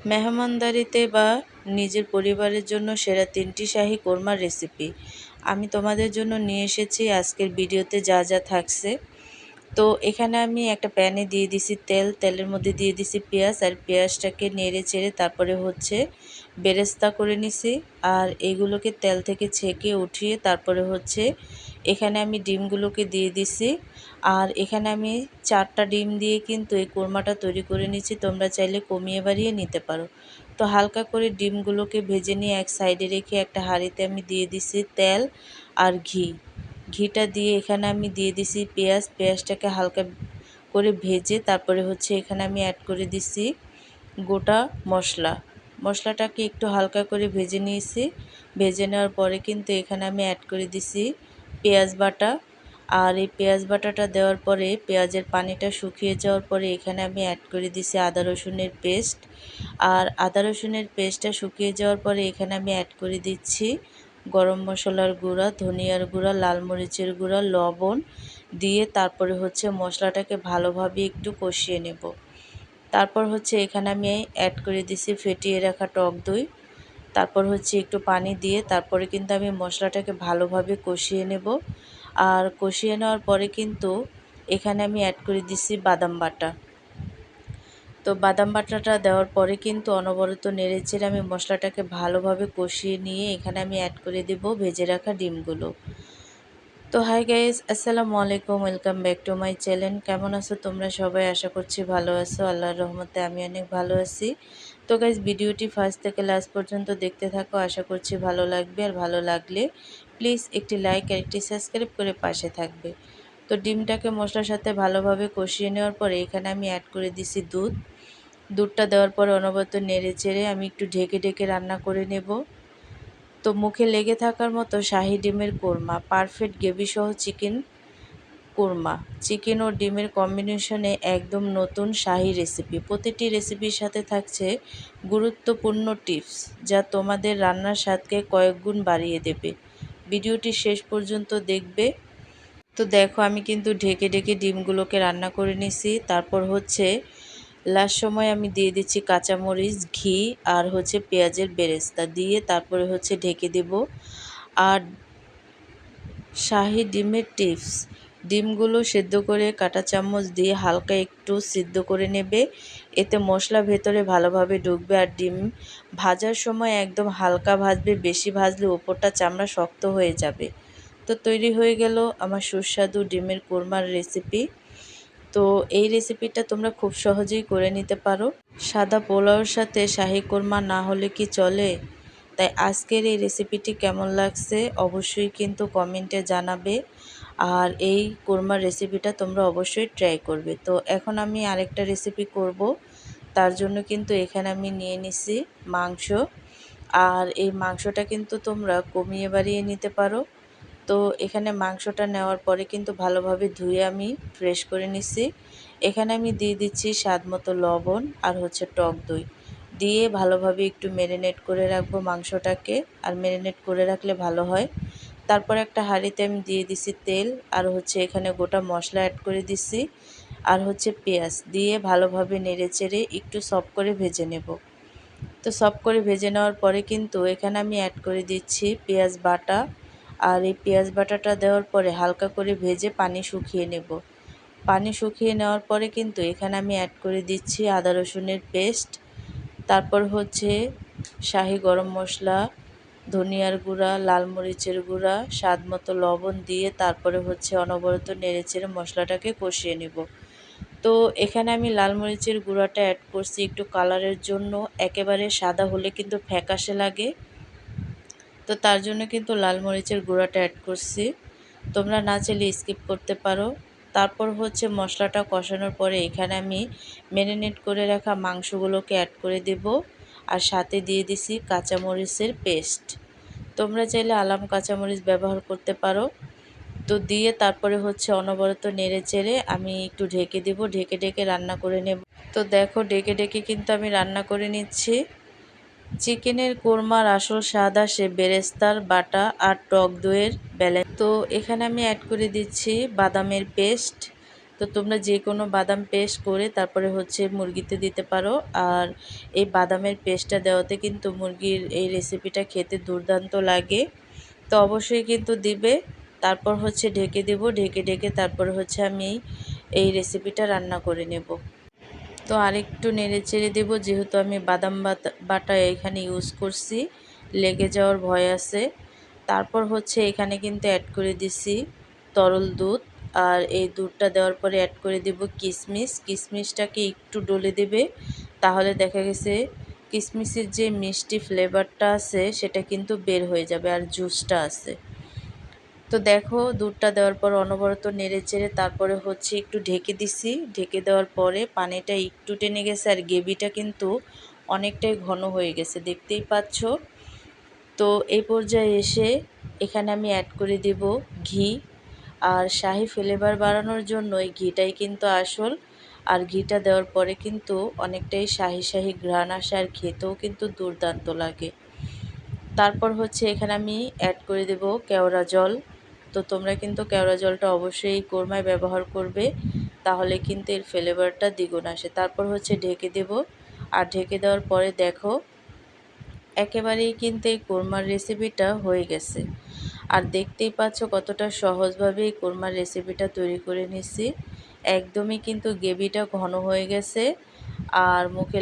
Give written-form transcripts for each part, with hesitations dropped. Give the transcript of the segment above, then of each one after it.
মেহমানদারিতে বা নিজের পরিবারের জন্য সেরা 3টি শাহী কোরমার রেসিপি আমি তোমাদের জন্য নিয়ে এসেছি আজকের ভিডিওতে যা যা থাকছে। তো এখানে আমি একটা প্যানে দিয়ে দিছি তেল, তেলের মধ্যে দিয়ে দিছি পেঁয়াজ, আর পেঁয়াজটাকে নেড়ে চেড়ে তারপরে হচ্ছে বেরেস্তা করে নিছি। আর এইগুলোকে তেল থেকে ছেঁকে উঠিয়ে তারপরে হচ্ছে এখানে আমি ডিমগুলোকে দিয়ে দিছি। আর এখানে আমি 4টা ডিম দিয়ে কিন্তু এই কোরমাটা তৈরি করে নিচ্ছি, তোমরা চাইলে কমিয়ে বাড়িয়ে নিতে পারো। তো হালকা করে ডিমগুলোকে ভেজে নিয়ে এক সাইডে রেখে একটা হাঁড়িতে আমি দিয়ে দিছি তেল আর ঘিটা দিয়ে এখানে আমি দিয়ে দিছি পেঁয়াজটাকে হালকা করে ভেজে তারপরে হচ্ছে এখানে আমি অ্যাড করে দিছি গোটা মশলাটাকে একটু হালকা করে ভেজে নিয়েছি। ভেজে নেওয়ার পরে কিন্তু এখানে আমি অ্যাড করে দিছি পেঁয়াজ বাটা। আর এই পেঁয়াজ বাটাটা দেওয়ার পরে পেঁয়াজের পানিটা শুকিয়ে যাওয়ার পরে এখানে আমি অ্যাড করে দিছি আদা রসুনের পেস্ট। আর আদা রসুনের পেস্টটা শুকিয়ে যাওয়ার পরে এখানে আমি অ্যাড করে দিচ্ছি গরম মশলার গুঁড়া, ধনিয়ার গুঁড়া, লাল মরিচের গুঁড়া, লবণ দিয়ে তারপরে হচ্ছে মশলাটাকে ভালোভাবে একটু কষিয়ে নেব। তারপর হচ্ছে এখানে আমি অ্যাড করে দিছি ফেটিয়ে রাখা টক দই। তারপর হচ্ছে একটু পানি দিয়ে তারপরে কিন্তু আমি মশলাটাকে ভালোভাবে কষিয়ে নেব। আর কষিয়ে নেওয়ার পরে কিন্তু এখানে আমি অ্যাড করে দিছি বাদাম বাটা। তো বাদাম বাটাটা দেওয়ার পরে কিন্তু অনবরত নেড়েচেড়ে আমি মশলাটাকে ভালোভাবে কষিয়ে নিয়ে এখানে আমি অ্যাড করে দেব ভেজে রাখা ডিমগুলো। তো হাই গাইস, আসসালামু আলাইকুম, welcome back to my channel. কেমন আছো তোমরা সবাই? আশা করছি ভালো আছো। আল্লাহর রহমতে আমি অনেক ভালো আছি। তো গাইস, ভিডিওটি ফার্স্ট থেকে লাস্ট পর্যন্ত দেখতে থাকো, আশা করছি ভালো লাগবে। আর ভালো লাগলে প্লিজ একটি লাইক আর একটি সাবস্ক্রাইব করে পাশে থাকবে। তো ডিমটাকে মশলার সাথে ভালোভাবে কষিয়ে নেওয়ার পরে এখানে আমি অ্যাড করে দিছি দুধটা দেওয়ার পরে অনবরত নেড়ে চেড়ে আমি একটু ঢেকে ঢেকে রান্না করে নেব। তো মুখে লেগে থাকার মতো শাহী ডিমের কোরমা, পারফেক্ট গ্রেভি সহ কোরমা, চিকেন ও ডিমের কম্বিনেশনে একদম নতুন শাহী রেসিপি। প্রতিটি রেসিপির সাথে থাকছে গুরুত্বপূর্ণ টিপস যা তোমাদের রান্নার স্বাদকে কয়েক গুণ বাড়িয়ে দেবে। ভিডিওটি শেষ পর্যন্ত দেখবে। তো দেখো, আমি কিন্তু ঢেকে ঢেকে ডিমগুলোকে রান্না করে নিছি। তারপর হচ্ছে লাস্ট সময় আমি দিয়ে দিচ্ছি কাঁচামরিচ, ঘি আর হচ্ছে পেঁয়াজের বেরেস্তা দিয়ে তারপরে হচ্ছে ঢেকে দেব। আর শাহী ডিমের টিপস, ডিমগুলো সেদ্ধ করে কাঁটা চামচ দিয়ে হালকা একটু সিদ্ধ করে নেবে, এতে মশলা ভেতরে ভালোভাবে ঢুকবে। আর ডিম ভাজার সময় একদম হালকা ভাজবে, বেশি ভাজলে ওপরটা চামড়া শক্ত হয়ে যাবে। তো তৈরি হয়ে গেল আমার সুস্বাদু ডিমের কোরমার রেসিপি। তো এই রেসিপিটা তোমরা খুব সহজেই করে নিতে পারো। সাদা পোলাওর সাথে শাহী কোরমা না হলে কি চলে? তাই আজকের এই রেসিপিটি কেমন লাগছে অবশ্যই কিন্তু কমেন্টে জানাবে। আর এই কোরমার রেসিপিটা তোমরা অবশ্যই ট্রাই করবে। তো এখন আমি আরেকটা রেসিপি করব, তার জন্য কিন্তু এখানে আমি নিয়ে নিছি মাংস। আর এই মাংসটা কিন্তু তোমরা কমিয়ে বাড়িয়ে নিতে পারো। তো এখানে মাংসটা নেওয়ার পরে কিন্তু ভালোভাবে ধুয়ে আমি ফ্রেশ করে নিছি। এখানে আমি দিয়ে দিচ্ছি স্বাদ মতো লবণ আর হচ্ছে টক দই দিয়ে ভালোভাবে একটু ম্যারিনেট করে রাখবো মাংসটাকে। আর ম্যারিনেট করে রাখলে ভালো হয়। তারপর একটা হাঁড়িতে আমি দিয়ে দিছি তেল আর হচ্ছে এখানে গোটা মশলা অ্যাড করে দিছি আর হচ্ছে পেঁয়াজ দিয়ে ভালোভাবে নেড়েচেড়ে একটু সফট করে ভেজে নেব। তো সফট করে ভেজে নেওয়ার পরে কিন্তু এখানে আমি অ্যাড করে দিচ্ছি পেঁয়াজ বাটা। আর এই পেঁয়াজ বাটাটা দেওয়ার পরে হালকা করে ভেজে পানি শুকিয়ে নেব। পানি শুকিয়ে নেওয়ার পরে কিন্তু এখানে আমি অ্যাড করে দিচ্ছি আদা রসুনের পেস্ট। তারপর হচ্ছে শাহি গরম মশলা, ধনিয়ার গুঁড়া, লাল মরিচের গুঁড়া, স্বাদ মতো লবণ দিয়ে তারপরে হচ্ছে অনবরত নেড়েচেড়ে মশলাটাকে কষিয়ে নেব। তো এখানে আমি লাল মরিচের গুঁড়াটা অ্যাড করছি একটু কালারের জন্য। একেবারে সাদা হলে কিন্তু ফ্যাকাশে লাগে, তো তার জন্য কিন্তু লাল মরিচের গুঁড়াটা অ্যাড করছি। তোমরা না চাইলে স্কিপ করতে পারো। তারপর হচ্ছে মশলাটা কষানোর পরে এখানে আমি ম্যারিনেট করে রাখা মাংসগুলোকে অ্যাড করে দেব। আর সাথে দিয়ে দিছি কাঁচামরিচের পেস্ট। তোমরা চাইলে আলাম কাঁচামরিচ ব্যবহার করতে পারো। তো দিয়ে তারপরে হচ্ছে অনবরত নেড়ে চেড়ে আমি একটু ঢেকে দেব, ঢেকে ঢেকে রান্না করে নেব। তো দেখো, ঢেকে ঢেকে কিন্তু আমি রান্না করে নিচ্ছি। চিকেনের কোরমার আসল স্বাদ আসে বেরেস্তার বাটা আর টক দইয়ের ব্যালেন্স। তো এখানে আমি অ্যাড করে দিচ্ছি বাদামের পেস্ট তো তোমরা যে কোনো বাদাম পেস্ট করে তারপরে হচ্ছে মুরগিতে দিতে পারো। আর এই বাদামের পেস্টটা দেওয়াতে কিন্তু মুরগির এই রেসিপিটা খেতে দুর্দান্ত লাগে। তো অবশ্যই কিন্তু দিবে। তারপর হচ্ছে ঢেকে দেব, ঢেকে তারপর হচ্ছে আমি এই রেসিপিটা রান্না করে নেব। তো আরেকটু নেড়ে চেড়ে দেবো, যেহেতু আমি বাদাম বাটা এখানে ইউজ করছি, লেগে যাওয়ার ভয় আছে। তারপর হচ্ছে এখানে কিন্তু অ্যাড করে দিছি তরল দুধ। আর এই দুধটা দেওয়ার পরে অ্যাড করে দেব কিশমিশ। কিশমিশটাকে একটু ডলে দেবে, তাহলে দেখা গেছে কিশমিশের যে মিষ্টি ফ্লেভারটা আছে সেটা কিন্তু বের হয়ে যাবে, আর জুসটা আছে। তো দেখো দুধটা দেওয়ার পর অনবরত নেড়ে চেড়ে তারপরে হচ্ছে একটু ঢেকে দিছি। ঢেকে দেওয়ার পরে পানিটা একটু টেনে গেছে, আর গ্রেভিটা কিন্তু অনেকটাই ঘন হয়ে গেছে, দেখতেই পাচ্ছ। তো এই পর্যায়ে এসে এখানে আমি অ্যাড করে দেব ঘি। আর শাহি ফ্লেভার বাড়ানোর জন্য এই ঘিটাই কিন্তু আসল। আর ঘিটা দেওয়ার পরে কিন্তু অনেকটাই শাহি শাহি ঘ্রাণ আসে, আর খেতেও কিন্তু দুর্দান্ত লাগে। তারপর হচ্ছে এখানে আমি অ্যাড করে দেব কেওড়া জল। তো তোমরা কিন্তু কেওড়া জলটা অবশ্যই কোরমায় ব্যবহার করবে, তাহলে কিন্তু এর ফ্লেভারটা দ্বিগুণ আসে। তারপর হচ্ছে ঢেকে দেব। আর ঢেকে দেওয়ার পরে দেখো একেবারেই কিন্তু এই কোরমার রেসিপিটা হয়ে গেছে। আর দেখতেই পাচ্ছ কতটা সহজভাবে এই কোরমার রেসিপিটা তৈরি করে নিছি। একদমই কিন্তু গ্রেভিটা ঘন হয়ে গেছে, আর মুখে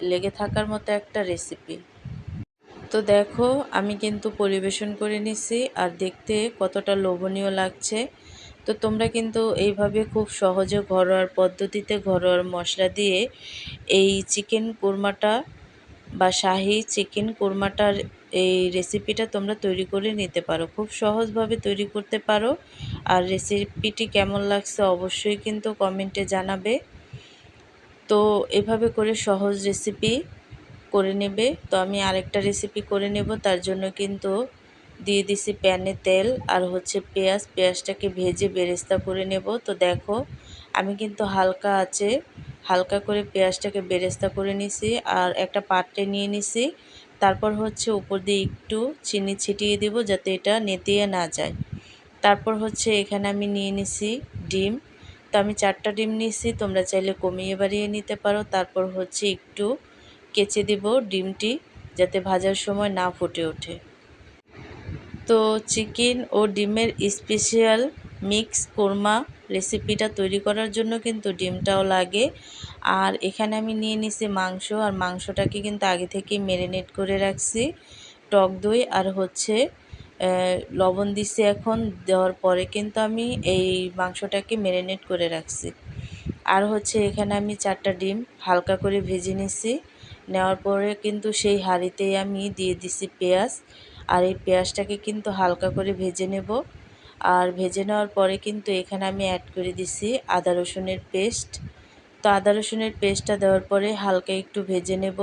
লেগে থাকার মতো একটা রেসিপি। তো দেখো আমি কিন্তু পরিবেশন করে নিছি, আর দেখতে কতটা লোভনীয় লাগছে। তো তোমরা কিন্তু এইভাবে খুব সহজে ঘরোয়া পদ্ধতিতে ঘরোয়া মশলা দিয়ে এই চিকেন কোরমাটা বা শাহি চিকেন কোরমাটার এই রেসিপিটা তোমরা তৈরি করে নিতে পারো, খুব সহজভাবে তৈরি করতে পারো। আর রেসিপিটি কেমন লাগছে অবশ্যই কিন্তু কমেন্টে জানাবে। তো এভাবে করে সহজ রেসিপি করে নেবে। তো আমি আরেকটা রেসিপি করে নেব, তার জন্য কিন্তু দিয়ে দিছি প্যানে তেল আর হচ্ছে পেঁয়াজটাকে ভেজে বেরেস্তা করে নেব। তো দেখো আমি কিন্তু হালকা করে পেঁয়াজটাকে বেরেস্তা করে নিছি, আর একটা পাত্রে নিয়ে নিছি। তারপর হচ্ছে উপর দিয়ে একটু চিনি ছিটিয়ে দেব, যাতে এটা নেতিয়ে না যায়। তারপর হচ্ছে এখানে আমি নিয়ে নিছি ডিম। তো আমি 4টা ডিম নিয়েছি, তোমরা চাইলে কমিয়ে বাড়িয়ে নিতে পারো। তারপর হচ্ছে একটু কেচে দেব ডিমটি, যাতে ভাজার সময় না ফুটে ওঠে। তো চিকেন ও ডিমের স্পেশাল মিক্স কোরমা রেসিপিটা তৈরি করার জন্য কিন্তু ডিমটাও লাগে। আর এখানে আমি নিয়ে নিছি মাংস, আর মাংসটাকে কিন্তু আগে থেকেই ম্যারিনেট করে রাখছি। টক দই আর হচ্ছে লবণ দিছি, এখন দেওয়ার পরে কিন্তু আমি এই মাংসটাকে ম্যারিনেট করে রাখছি। আর হচ্ছে এখানে আমি 4টা ডিম হালকা করে ভেজে নিছি। নেওয়ার পরে কিন্তু সেই হাঁড়িতেই আমি দিয়ে দিছি পেঁয়াজ। আর এই পেঁয়াজটাকে কিন্তু হালকা করে ভেজে নেব। আর ভেজে নেওয়ার পরে কিন্তু এখানে আমি অ্যাড করে দিছি আদা রসুনের পেস্ট। তো আদা রসুনের পেস্টটা দেওয়ার পরে হালকা একটু ভেজে নেব,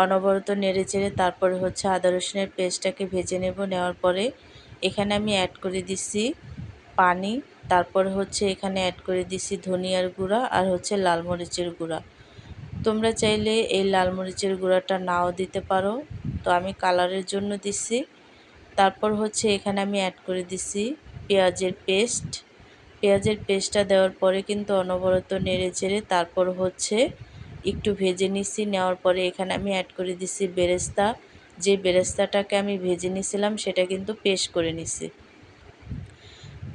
অনবরত নেড়ে চেড়ে তারপরে হচ্ছে আদা রসুনের পেস্টটাকে ভেজে নেব। নেওয়ার পরে এখানে আমি অ্যাড করে দিছি পানি। তারপর হচ্ছে এখানে অ্যাড করে দিছি ধনিয়ার গুঁড়া আর হচ্ছে লাল মরিচের গুঁড়া। তোমরা চাইলে এই লাল মরিচের গুঁড়াটা নাও দিতে পারো, তো আমি কালারের জন্য দিছি। তারপর হচ্ছে এখানে আমি অ্যাড করে দিছি পেঁয়াজের পেস্ট। পেঁয়াজের পেস্টটা দেওয়ার পরে কিন্তু অনবরত নেড়ে চেড়ে তারপর হচ্ছে একটু ভেজে নিছি। নেওয়ার পরে এখানে আমি অ্যাড করে দিছি বেরেস্তা। যে বেরেস্তাটাকে আমি ভেজে নিছিলাম সেটা কিন্তু পেস্ট করে নিছি।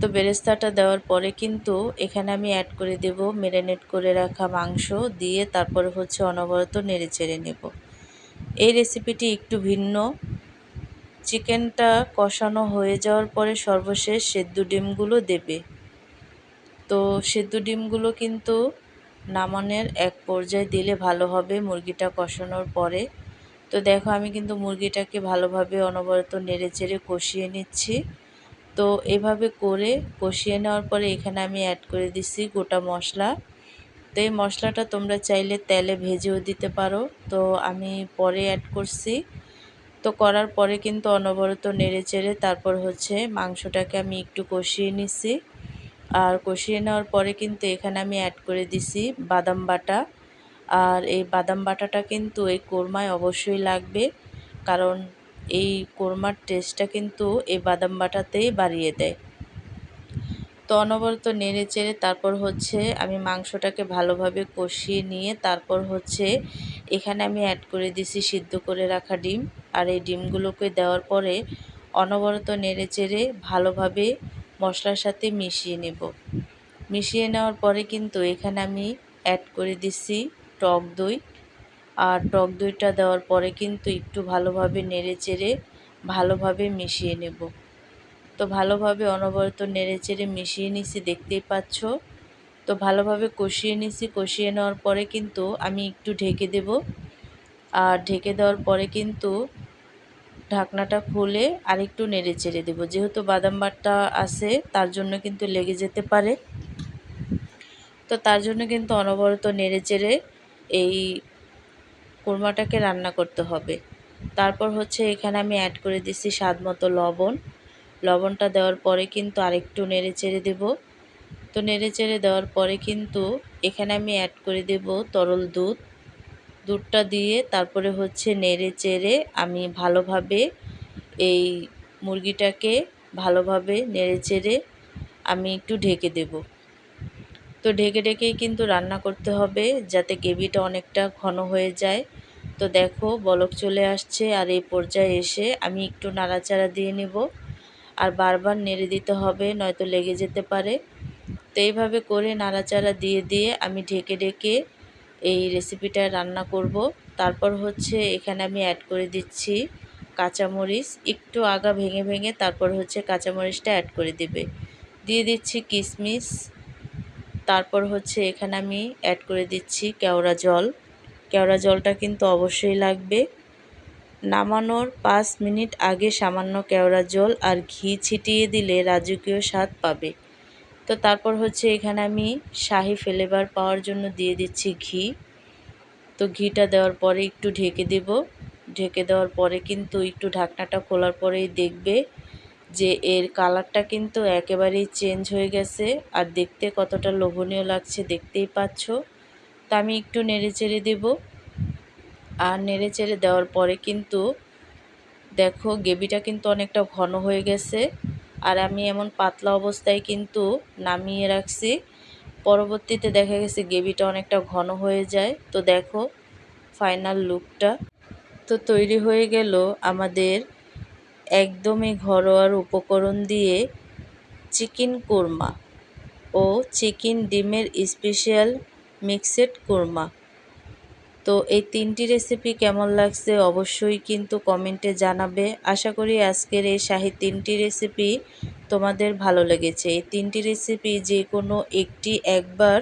তো বেরেস্তাটা দেওয়ার পরে কিন্তু এখানে আমি অ্যাড করে দেব ম্যারিনেট করে রাখা মাংস, দিয়ে তারপরে হচ্ছে অনবরত নেড়ে চেড়ে নেব। এই রেসিপিটি একটু ভিন্ন। চিকেনটা কষানো হয়ে যাওয়ার পরে সর্বশেষ সেদ্ধ ডিমগুলো দেবে। তো সেদ্ধ ডিমগুলো কিন্তু নামানোর এক পর্যায়ে দিলে ভালো হবে মুরগিটা কষানোর পরে। তো দেখো আমি কিন্তু মুরগিটাকে ভালোভাবে অনবরত নেড়ে চেড়ে কষিয়ে নিচ্ছি। তো এভাবে করে কষিয়ে নেওয়ার পরে এখানে আমি অ্যাড করে দিছি গোটা মশলা। তো এই মশলাটা তোমরা চাইলে তেলে ভেজেও দিতে পারো, তো আমি পরে অ্যাড করছি। তো করার পরে কিন্তু অনবরত নেড়ে চেড়ে তারপর হচ্ছে মাংসটাকে আমি একটু কষিয়ে নিছি। আর কষিয়ে নেওয়ার পরে কিন্তু এখানে আমি অ্যাড করে দিছি বাদাম বাটা। আর এই বাদাম বাটাটা কিন্তু এই কোরমায় অবশ্যই লাগবে, কারণ এই কোরমার টেস্টটা কিন্তু এই বাদাম বাটাতেই বাড়িয়ে দেয়। তো অনবরত নেড়ে চেড়ে তারপর হচ্ছে আমি মাংসটাকে ভালোভাবে কষিয়ে নিয়ে তারপর হচ্ছে এখানে আমি অ্যাড করে দিছি সিদ্ধ করে রাখা ডিম। আর এই ডিমগুলোকে দেওয়ার পরে অনবরত নেড়ে চেড়ে ভালোভাবে মশলার সাথে মিশিয়ে নেব। মিশিয়ে নেওয়ার পরে কিন্তু এখানে আমি অ্যাড করে দিছি টক দই। আর টক দইটা দেওয়ার পরে কিন্তু একটু ভালোভাবে নেড়ে চেড়ে ভালোভাবে মিশিয়ে নেব। তো ভালোভাবে অনবরত নেড়ে চেড়ে মিশিয়ে নিছি, দেখতেই পাচ্ছ। তো ভালোভাবে কষিয়ে নিছি, কষিয়ে নেওয়ার পরে কিন্তু আমি একটু ঢেকে দেব। আর ঢেকে দেওয়ার পরে কিন্তু ঢাকনাটা খুলে আরেকটু নেড়ে চেড়ে দেবো, যেহেতু বাদাম বাটা আছে তার জন্য কিন্তু লেগে যেতে পারে। তো তার জন্য কিন্তু অনবরত নেড়ে চেড়ে এই কোরমাটাকে রান্না করতে হবে। তারপর হচ্ছে এখানে আমি অ্যাড করে দিচ্ছি স্বাদ মতো লবণ। লবণটা দেওয়ার পরে কিন্তু আরেকটু নেড়ে চেড়ে দেব। তো নেড়ে চেড়ে দেওয়ার পরে কিন্তু এখানে আমি অ্যাড করে দেব তরল দুধ। দুধটা দিয়ে তারপরে হচ্ছে নেড়ে চেড়ে আমি ভালোভাবে এই মুরগিটাকে ভালোভাবে নেড়ে চেড়ে আমি একটু ঢেকে দেব। তো ঢেকে ঢেকেই কিন্তু রান্না করতে হবে যাতে গ্রেভিটা অনেকটা ঘন হয়ে যায়। তো দেখো বলক চলে আসছে, আর এই পর্যায়ে এসে আমি একটু নাড়াচাড়া দিয়ে নেব। আর বারবার নেড়ে দিতে হবে, নয়তো লেগে যেতে পারে। তো এইভাবে করে নাড়াচাড়া দিয়ে দিয়ে আমি ঢেকে ঢেকে এই রেসিপিটা রান্না করব। তারপর হচ্ছে এখানে আমি অ্যাড করে দিচ্ছি কাঁচামরিচ, একটু আগা ভেঙে ভেঙে তারপর হচ্ছে কাঁচামরিচটা অ্যাড করে দেবে। দিয়ে দিচ্ছি কিশমিশ। তারপর হচ্ছে এখানে আমি অ্যাড করে দিচ্ছি কেওড়া জল। কেওড়া জলটা কিন্তু অবশ্যই লাগবে। নামানোর 5 মিনিট আগে সামান্য কেওড়া জল আর ঘি ছিটিয়ে দিলে রাজকীয় স্বাদ পাবে। তো তারপর হচ্ছে এখানে আমি শাহি ফ্লেভার পাওয়ার জন্য দিয়ে দিচ্ছি ঘি। তো ঘিটা দেওয়ার পরে একটু ঢেকে দেব। ঢেকে দেওয়ার পরে কিন্তু একটু ঢাকনাটা খোলার পরেই দেখবে যে এর কালারটা কিন্তু একেবারেই চেঞ্জ হয়ে গেছে, আর দেখতে কতটা লোভনীয় লাগছে দেখতেই পাচ্ছ। তো আমি একটু নেড়ে চেড়ে দেব। আর নেড়ে চেড়ে দেওয়ার পরে কিন্তু দেখো গ্রেভিটা কিন্তু অনেকটা ঘন হয়ে গেছে। আর আমি এমন পাতলা অবস্থায় কিন্তু নামিয়ে রাখছি। পরবর্তীতে দেখা গেছে গ্রেভিটা অনেকটা ঘন হয়ে যায়। তো দেখো ফাইনাল লুকটা। তো তৈরি হয়ে গেল আমাদের একদমই ঘরোয়া উপকরণ দিয়ে চিকেন কোরমা ও চিকেন ডিমের স্পেশাল মিক্সড কোরমা। তো এই 3টি রেসিপি কেমন লাগছে অবশ্যই কিন্তু কমেন্টে জানাবে। আশা করি আজকের এই শাহী 3টি রেসিপি তোমাদের ভালো লেগেছে। এই 3টি রেসিপি যে কোনো একটি একবার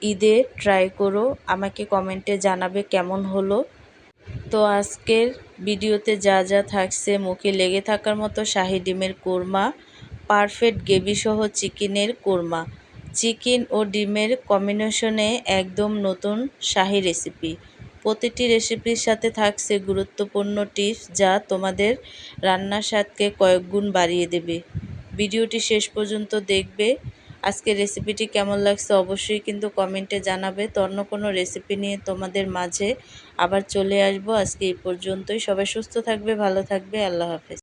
ঈদে ট্রাই করো, আমাকে কমেন্টে জানাবে কেমন হলো। তো আজকের ভিডিওতে যা যা থাকছে মুখে লেগে থাকার মতো শাহী ডিমের কোরমা, পারফেক্ট গ্রেভি সহ চিকেনের কোরমা, চিকেন ও ডিমের কম্বিনেশনে একদম নতুন শাহী রেসিপি। প্রতিটি রেসিপির সাথে থাকছে গুরুত্বপূর্ণ টিপস যা তোমাদের রান্নার স্বাদকে কয়েক গুণ বাড়িয়ে দেবে। ভিডিওটি শেষ পর্যন্ত দেখবে। আজকের রেসিপিটি কেমন লাগছে অবশ্যই কিন্তু কমেন্টে জানাবে। তো অন্য কোনো রেসিপি নিয়ে তোমাদের মাঝে আবার চলে আসবো। আজকে এই পর্যন্তই। সবাই সুস্থ থাকবে, ভালো থাকবে। আল্লাহ হাফেজ।